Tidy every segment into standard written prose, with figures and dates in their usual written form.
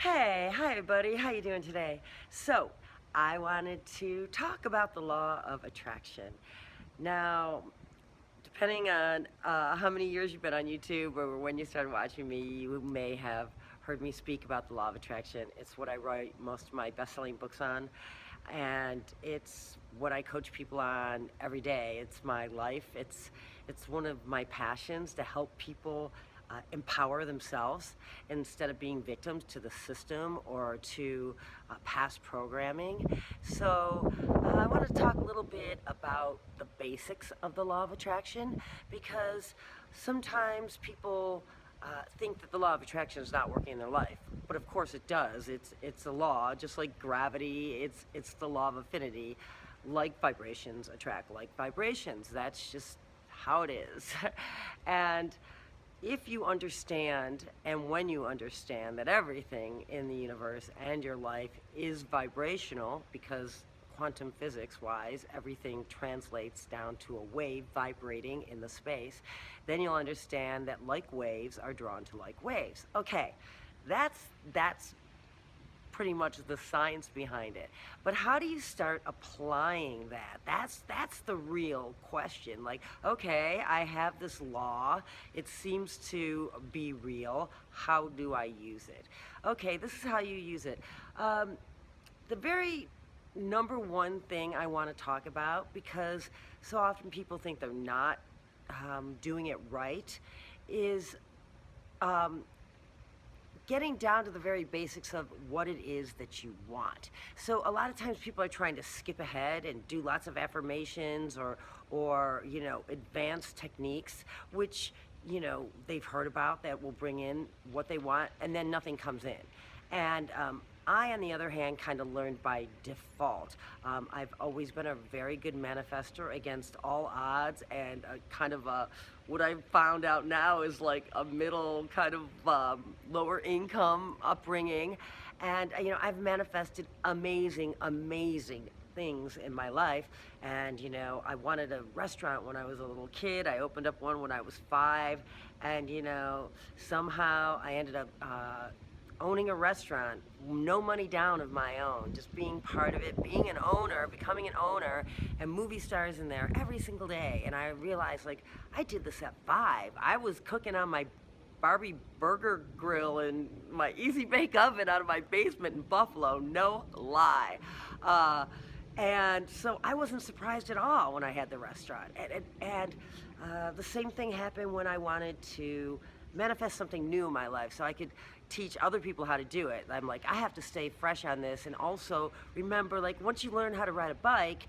Hey, hi everybody. How you doing today? So, I wanted to talk about the law of attraction. Now, depending on how many years you've been on YouTube or when you started watching me, you may have heard me speak about the law of attraction. It's what I write most of my best-selling books on, and it's what I coach people on every day. It's my life. It's one of my passions to help people empower themselves instead of being victims to the system or to past programming. So I want to talk a little bit about the basics of the law of attraction, because sometimes people think that the law of attraction is not working in their life, but of course it does. It's a law, just like gravity. It's the law of affinity. Like vibrations attract like vibrations. That's just how it is. And if you understand, and when you understand that everything in the universe and your life is vibrational, because quantum physics wise everything translates down to a wave vibrating in the space, then you'll understand that like waves are drawn to like waves. Okay, that's pretty much the science behind it. But how do you start applying that? That's the real question. Like, okay, I have this law. It seems to be real. How do I use it? Okay, this is how you use it. The very number one thing I want to talk about, because so often people think they're not doing it right, is um, getting down to the very basics of what it is that you want. So a lot of times people are trying to skip ahead and do lots of affirmations or advanced techniques, which they've heard about, that will bring in what they want, and then nothing comes in. And I, on the other hand, kind of learned by default. I've always been a very good manifester against all odds, and kind of what I've found out now is like a middle kind of lower income upbringing. And I've manifested amazing, amazing things in my life. And I wanted a restaurant when I was a little kid. I opened up one when I was 5, and somehow I ended up owning a restaurant, no money down of my own, just being part of it, being an owner, becoming an owner, and movie stars in there every single day. And I realized, like, I did this at 5. I was cooking on my Barbie burger grill and my Easy Bake Oven out of my basement in Buffalo, no lie. And so I wasn't surprised at all when I had the restaurant. And the same thing happened when I wanted to manifest something new in my life so I could teach other people how to do it. I'm like, I have to stay fresh on this, and also remember, like, once you learn how to ride a bike,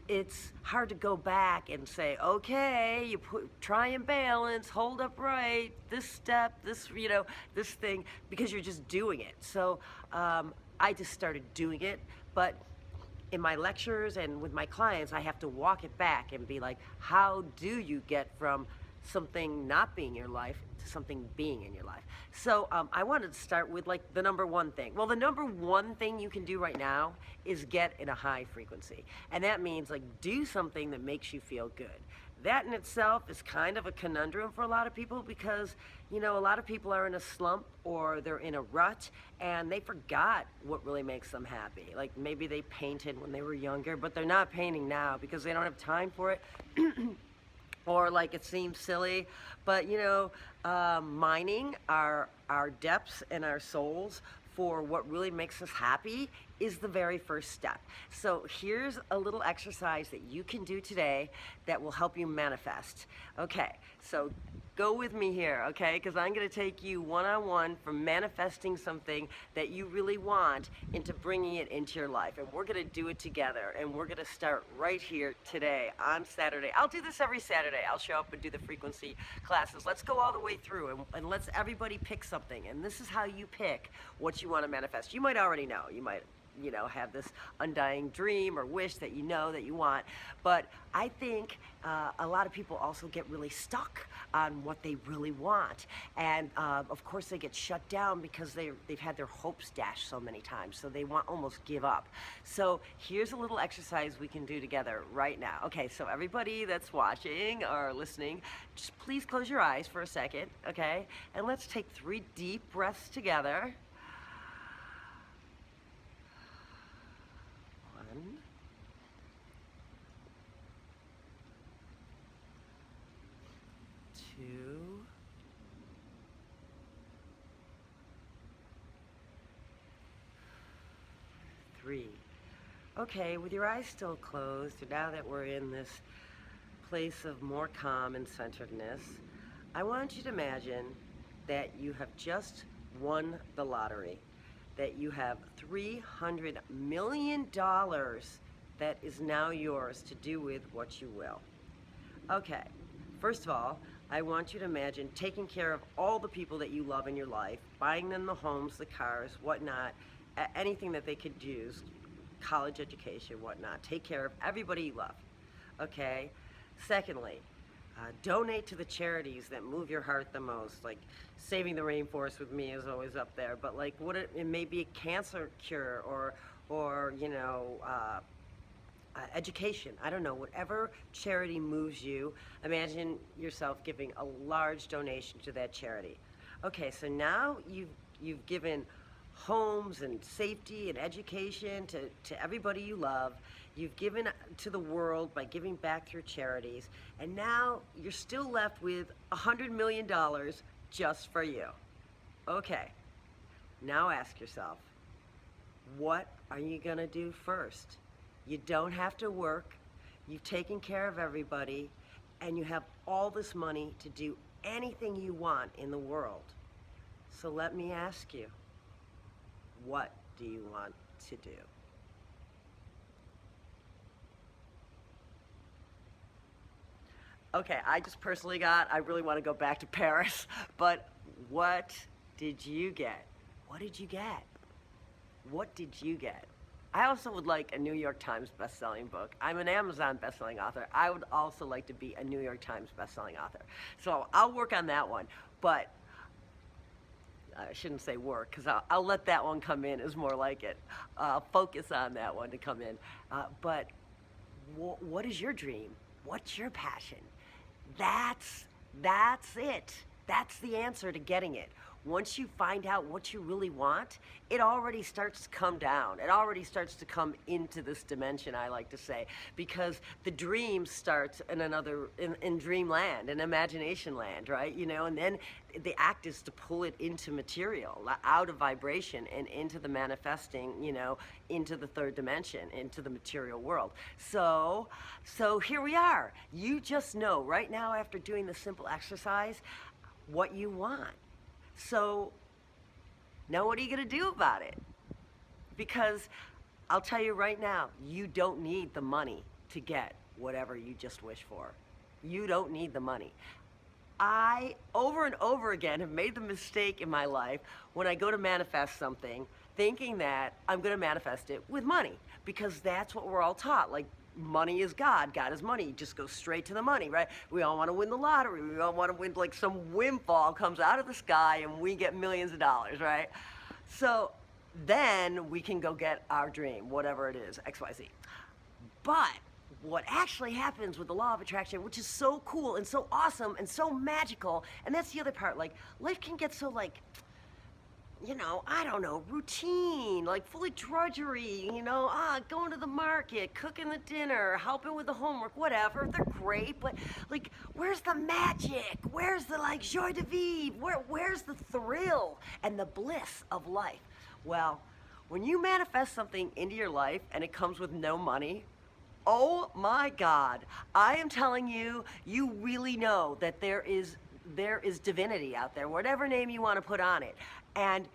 it's hard to go back and say, okay, try and balance, hold upright, this step, this thing, because you're just doing it. So I just started doing it, but in my lectures and with my clients, I have to walk it back and be like, how do you get from something not being your life to something being in your life? So I wanted to start with like the number one thing. Well, the number one thing you can do right now is get in a high frequency. And that means like do something that makes you feel good. That in itself is kind of a conundrum for a lot of people, because a lot of people are in a slump or they're in a rut and they forgot what really makes them happy. Like maybe they painted when they were younger, but they're not painting now because they don't have time for it. Or like it seems silly, but mining our depths and our souls for what really makes us happy is the very first step. So here's a little exercise that you can do today that will help you manifest. Okay, so go with me here, okay? Because I'm going to take you one-on-one from manifesting something that you really want into bringing it into your life. And we're going to do it together. And we're going to start right here today on Saturday. I'll do this every Saturday. I'll show up and do the frequency classes. Let's go all the way through, and let's everybody pick something. And this is how you pick what you want to manifest. You might already know. You might have this undying dream or wish that that you want. But I think a lot of people also get really stuck on what they really want. And of course they get shut down because they've had their hopes dashed so many times. So they want almost give up. So here's a little exercise we can do together right now. Okay, so everybody that's watching or listening, just please close your eyes for a second, okay? And let's take 3 deep breaths together. 2, 3. Okay, with your eyes still closed, now that we're in this place of more calm and centeredness, I want you to imagine that you have just won the lottery, that you have $300 million that is now yours to do with what you will. Okay, first of all, I want you to imagine taking care of all the people that you love in your life, buying them the homes, the cars, whatnot, anything that they could use, college education, whatnot. Take care of everybody you love, okay? Secondly, donate to the charities that move your heart the most, like Saving the Rainforest with me is always up there, but like it may be a cancer cure or education. I don't know, whatever charity moves you, imagine yourself giving a large donation to that charity. Okay, so now you've given homes and safety and education to everybody you love. You've given to the world by giving back through charities, and now you're still left with $100 million just for you. Okay, now ask yourself, what are you gonna do first? You don't have to work, you've taken care of everybody, and you have all this money to do anything you want in the world. So let me ask you, what do you want to do? Okay, I just personally I really want to go back to Paris, but what did you get? What did you get? What did you get? I also would like a New York Times best-selling book. I'm an Amazon best-selling author. I would also like to be a New York Times best-selling author. So I'll work on that one, but I shouldn't say work, because I'll let that one come in, is more like it. Focus on that one to come in. But what is your dream? What's your passion? That's it. That's the answer to getting it. Once you find out what you really want, it already starts to come down. It already starts to come into this dimension, I like to say, because the dream starts in dreamland, in imagination land, right? You know, and then the act is to pull it into material, out of vibration and into the manifesting, you know, into the third dimension, into the material world. So here we are. You just know right now, after doing this simple exercise, what you want. So now what are you going to do about it? Because I'll tell you right now, you don't need the money to get whatever you just wish for. You don't need the money. I, over and over again, have made the mistake in my life when I go to manifest something, thinking that I'm going to manifest it with money, because that's what we're all taught. Like, money is God. God is money. You just go straight to the money, right? We all want to win the lottery. We all want to win, like some windfall comes out of the sky and we get millions of dollars, right? So then we can go get our dream, whatever it is, XYZ. But what actually happens with the law of attraction, which is so cool and so awesome and so magical, and that's the other part, like, life can get so, like, you know, I don't know, routine, like full of drudgery, you know, going to the market, cooking the dinner, helping with the homework, whatever. They're great, but like, where's the magic? Where's the like joie de vivre? Where's the thrill and the bliss of life? Well, when you manifest something into your life and it comes with no money, oh my God, I am telling you, you really know that there is divinity out there, whatever name you want to put on it. And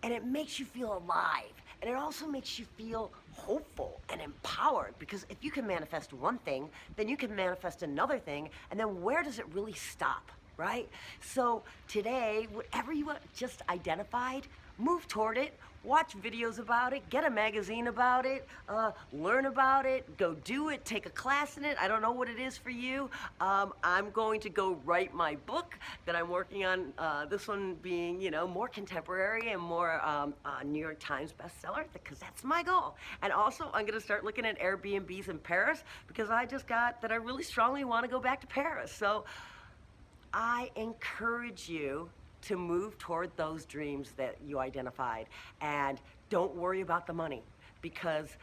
it makes you feel alive. And it also makes you feel hopeful and empowered, because if you can manifest one thing, then you can manifest another thing, and then where does it really stop, right? So today, whatever you just identified, move toward it. Watch videos about it, get a magazine about it, learn about it, go do it, take a class in it. I don't know what it is for you. I'm going to go write my book that I'm working on, this one being, you know, more contemporary and more New York Times bestseller, because that's my goal. And also, I'm going to start looking at Airbnbs in Paris, because I just got that I really strongly want to go back to Paris. So I encourage you to move toward those dreams that you identified, and don't worry about the money, because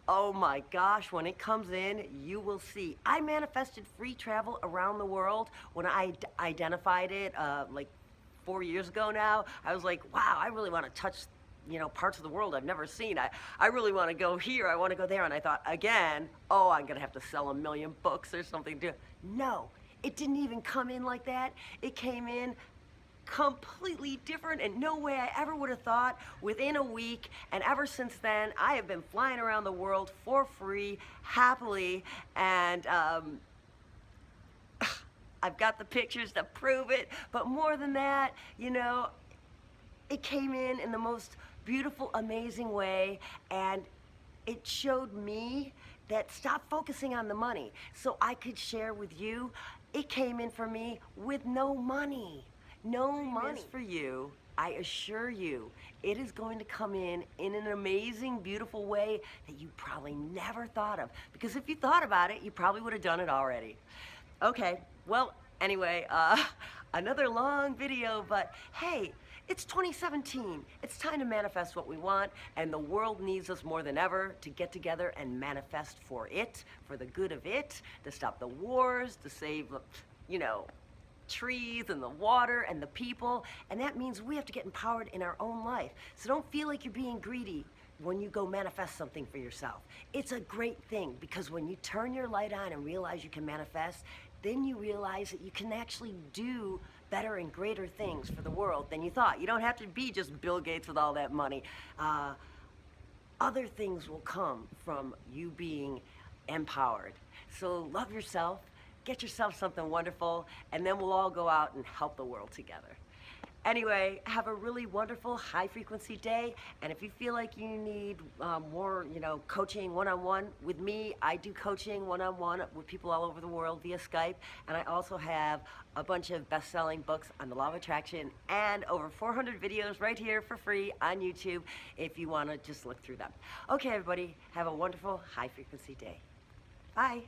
Oh my gosh, when it comes in, you will see. I manifested free travel around the world when I identified it like 4 years ago now. I was like, wow, I really want to touch, parts of the world I've never seen. I really want to go here, I want to go there. And I thought, again, oh, I'm going to have to sell 1 million books or something. No, it didn't even come in like that. It came in completely different and no way I ever would have thought within a week. And ever since then, I have been flying around the world for free, happily, and I've got the pictures to prove it. But more than that, it came in the most beautiful, amazing way, and it showed me that stop focusing on the money so I could share with you. It came in for me with no money. No money. For you, I assure you, it is going to come in an amazing, beautiful way that you probably never thought of. Because if you thought about it, you probably would have done it already. Okay, well, anyway, another long video, but hey, it's 2017. It's time to manifest what we want, and the world needs us more than ever to get together and manifest for it, for the good of it, to stop the wars, to save, you know, trees and the water and the people. And that means we have to get empowered in our own life. So don't feel like you're being greedy when you go manifest something for yourself. It's a great thing, because when you turn your light on and realize you can manifest, then you realize that you can actually do better and greater things for the world than you thought. You don't have to be just Bill Gates with all that money. Other things will come from you being empowered. So love yourself, get yourself something wonderful, and then we'll all go out and help the world together. Anyway, have a really wonderful high frequency day. And if you feel like you need more, coaching one-on-one with me, I do coaching one-on-one with people all over the world via Skype. And I also have a bunch of best-selling books on the law of attraction and over 400 videos right here for free on YouTube if you want to just look through them. Okay, everybody, have a wonderful high frequency day. Bye.